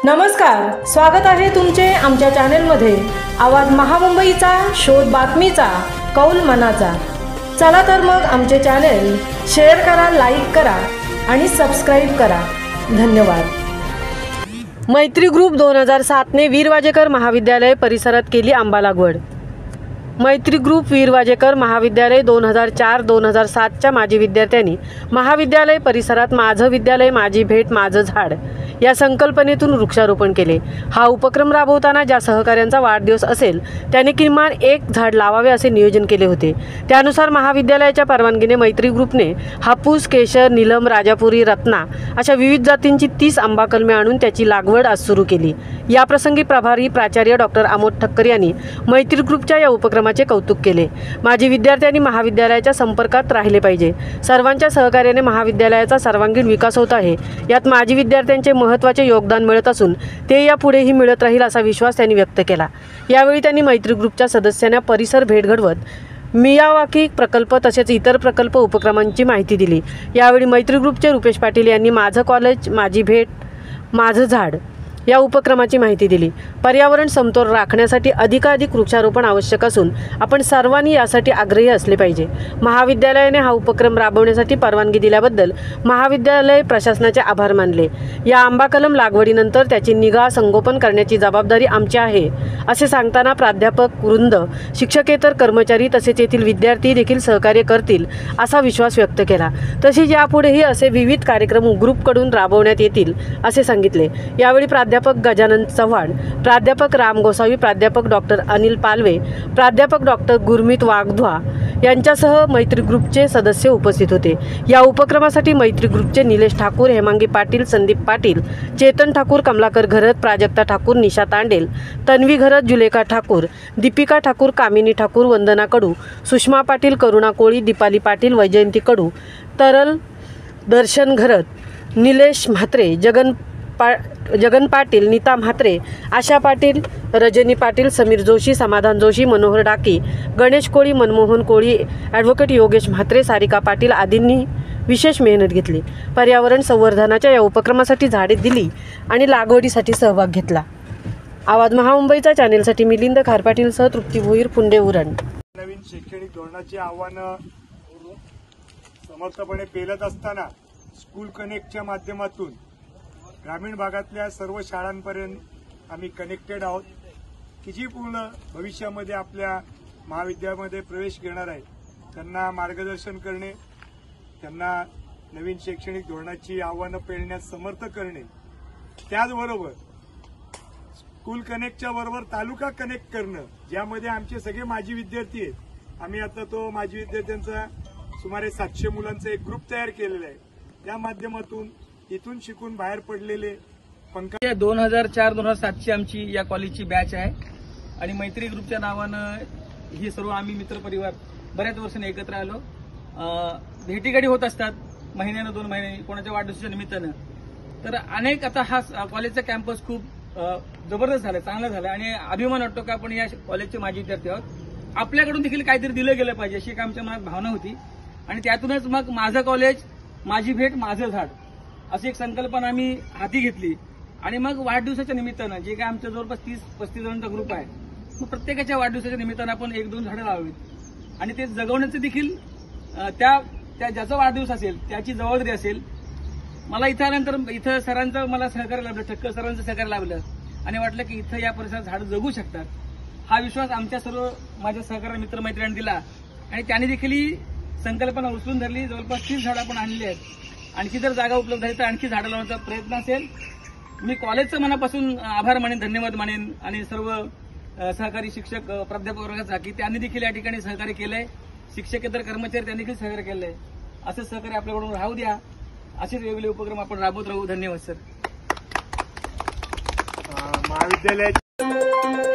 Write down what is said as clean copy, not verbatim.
नमस्कार, स्वागत आहे तुमचे आमच्या चॅनेलमध्ये। आवाज महामुंबईचा, शोध बातमीचा, कौल मनाचा। चला तर मग आमचे चॅनेल शेअर करा, लाईक करा आणि सबस्क्राइब करा। धन्यवाद। मैत्री ग्रुप 2007 ने वीर वाजेकर महाविद्यालय परिसरात केली आंबा लागवड। मैत्री ग्रुप वीर वाजेकर महाविद्यालय 2004-2007च्या माजी विद्यार्थ्यांनी महाविद्यालय परिसरात माझं विद्यालय माझी भेट माझं झाड या संकल्पनेतून वृक्षारोपण केले। हा उपक्रम राबवताना ज्या सहकाऱ्यांचा वाढदिवस असेल त्यांनी किमान एक झाड लावावे असे नियोजन केले होते। त्यानुसार महाविद्यालयाच्या परवानगीने मैत्री ग्रुपने हापूस, केशर, नीलम, राजापुरी, रत्ना अशा विविध जातींची 30 आंबा कलमे आणून त्याची लागवड आज सुरू केली। या प्रसंगी प्रभारी प्राचार्य डॉक्टर आमोद ठक्कर यांनी मैत्री ग्रुपच्या या उपक्रमाचे कौतुक केले। माजी विद्यार्थ्यांनी महाविद्यालयाच्या संपर्कात राहिले पाहिजे। सर्वांच्या सहकार्याने महाविद्यालयाचा सर्वांगीण विकास होत आहे। यात माजी विद्यार्थ्यांचे महत्त्वाचे योगदान मिळत असून ते यापुढेही मिळत राहील असा विश्वास त्यांनी व्यक्त केला। यावेळी त्यांनी मैत्री ग्रुपच्या सदस्यांना परिसर भेट घडवत मियावाकी प्रकल्प तसेच इतर प्रकल्प उपक्रमांची माहिती दिली। यावेळी मैत्री ग्रुपचे रुपेश पाटील यांनी माझं कॉलेज माझी भेट माझं झाड या उपक्रमाची माहिती दिली। पर्यावरण समतोल राखण्यासाठी अधिकाधिक वृक्षारोपण आवश्यक असून आपण सर्वांनी यासाठी आग्रही असले पाहिजे। महाविद्यालयाने हा उपक्रम राबवण्यासाठी परवानगी दिल्याबद्दल महाविद्यालय प्रशासनाचे आभार मानले। या आंबा कलम लागवडीनंतर त्याची निगा संगोपन करण्याची जबाबदारी आमची आहे असे सांगताना प्राध्यापक वृंद, शिक्षकेतर कर्मचारी तसेच येथील विद्यार्थी देखील सहकार्य करतील असा विश्वास व्यक्त केला। तसेच यापुढेही असे विविध कार्यक्रम ग्रुपकडून राबवण्यात येतील असे सांगितले। यावेळी प्राध्यापक गजानन चव्हाण, प्राध्यापक राम गोसावी, प्राध्यापक डॉक्टर अनिल पालवे, प्राध्यापक डॉक्टर गुरमीत वाघध्वा यांच्यासह मैत्री ग्रुपचे सदस्य उपस्थित होते। या उपक्रमासाठी मैत्री ग्रुपचे निलेश ठाकूर, हेमांगी पाटील, संदीप पाटील, चेतन ठाकूर, कमलाकर घरत, प्राजक्ता ठाकूर, निशा तांडेल, तन्वी घरत, जुलेखा ठाकूर, दीपिका ठाकूर, कामिनी ठाकूर, वंदना कडू, सुषमा पाटील, करुणा कोळी, दीपाली पाटील, वैजयंती कडू, तरल, दर्शन घरत, निलेश म्हात्रे, जगन पाटील, नीता म्हात्रे, आशा पाटील, रजनी पाटील, समीर जोशी, समाधान जोशी, मनोहर डाकी, गणेश कोळी, मनमोहन कोळी, ॲडव्होकेट योगेश म्हात्रे, सारिका पाटील आदींनी विशेष मेहनत घेतली। पर्यावरण संवर्धनाच्या या उपक्रमासाठी झाडे दिली आणि लागवडीसाठी सहभाग घेतला। आवाज महामुंबईचा चॅनेलसाठी मिलिंद खारपाटीलसह तृप्ती भोईर, पुंडे उरण। नवीन शैक्षणिक धोरणाची आव्हानं समर्थपणे पेलत असताना स्कूल कनेक्टच्या माध्यमातून ग्रामीण भागातल्या सर्व शाळांपर्यंत आम्ही कनेक्टेड आहोत की जी पूर्ण भविष्यामध्ये आपल्या महाविद्यालयामध्ये प्रवेश घेणार आहे त्यांना मार्गदर्शन करणे, त्यांना नवीन शैक्षणिक धोरणाची आव्हानं पेलण्यास समर्थ करणे, त्याचबरोबर स्कूल कनेक्टच्या बरोबर तालुका कनेक्ट करणं, ज्यामध्ये आमचे सगळे माजी विद्यार्थी आहेत। आम्ही आता तो माजी विद्यार्थ्यांचा सुमारे 700 मुलांचा एक ग्रुप तयार केलेला आहे। त्या माध्यमातून इथून शिकून बाहेर पडलेले 2004-2007ची आमची या कॉलेजची बॅच आहे आणि मैत्री ग्रुपच्या नावानं ही सर्व आम्ही मित्रपरिवार बऱ्याच वर्षांनी एकत्र आलो। भेटीगाडी होत असतात महिन्यानं 2 महिने कोणाच्या वाढदिवसाच्या निमित्तानं। तर अनेक आता हा कॉलेजचा कॅम्पस खूप जबरदस्त झाला, चांगला झाला आणि अभिमान वाटतो की आपण या कॉलेजचे माजी विद्यार्थी आहोत। आपल्याकडून देखील काहीतरी दिलं गेलं पाहिजे अशी एक आमच्या मनात भावना होती आणि त्यातूनच मग माझं कॉलेज माझी भेट माझं झाड अशी एक संकल्पना आम्ही हाती घेतली आणि मग वाढदिवसाच्या निमित्तानं जे काय आमच्या जवळपास 30-35 जणांचा ग्रुप आहे, मग प्रत्येकाच्या वाढदिवसाच्या निमित्तानं आपण 1-2 झाडं लावावीत आणि ते जगवण्याचं देखील त्या ज्याचा वाढदिवस असेल त्याची जबाबदारी असेल। मला इथं आल्यानंतर इथं सरांचं मला सहकार्य लाभलं, ठक्कर सरांचं सहकार्य लाभलं आणि वाटलं की इथं या परिसरात झाडं जगू शकतात। हा विश्वास आमच्या सर्व माझ्या सहकारी मित्रमैत्रिणींनी दिला आणि त्यांनी देखील ही संकल्पना उचलून धरली। जवळपास 30 झाडं आपण आणली आहेत। आणखी जर जागा उपलब्ध झाली तर आणखी झाडं लावण्याचा प्रयत्न असेल। मी कॉलेजचं मनापासून आभार मानेन, धन्यवाद मानेन आणि सर्व सहकारी शिक्षक प्राध्यापक वर्गाचा की त्यांनी देखील या ठिकाणी सहकार्य केलंय। शिक्षकेतर कर्मचारी त्यांनी देखील सहकार्य केलंय। असं सहकार्य आपल्याकडून राहू द्या, असेच वेगवेगळे उपक्रम आपण राबवत राहू। धन्यवाद सर। महाविद्यालयाचे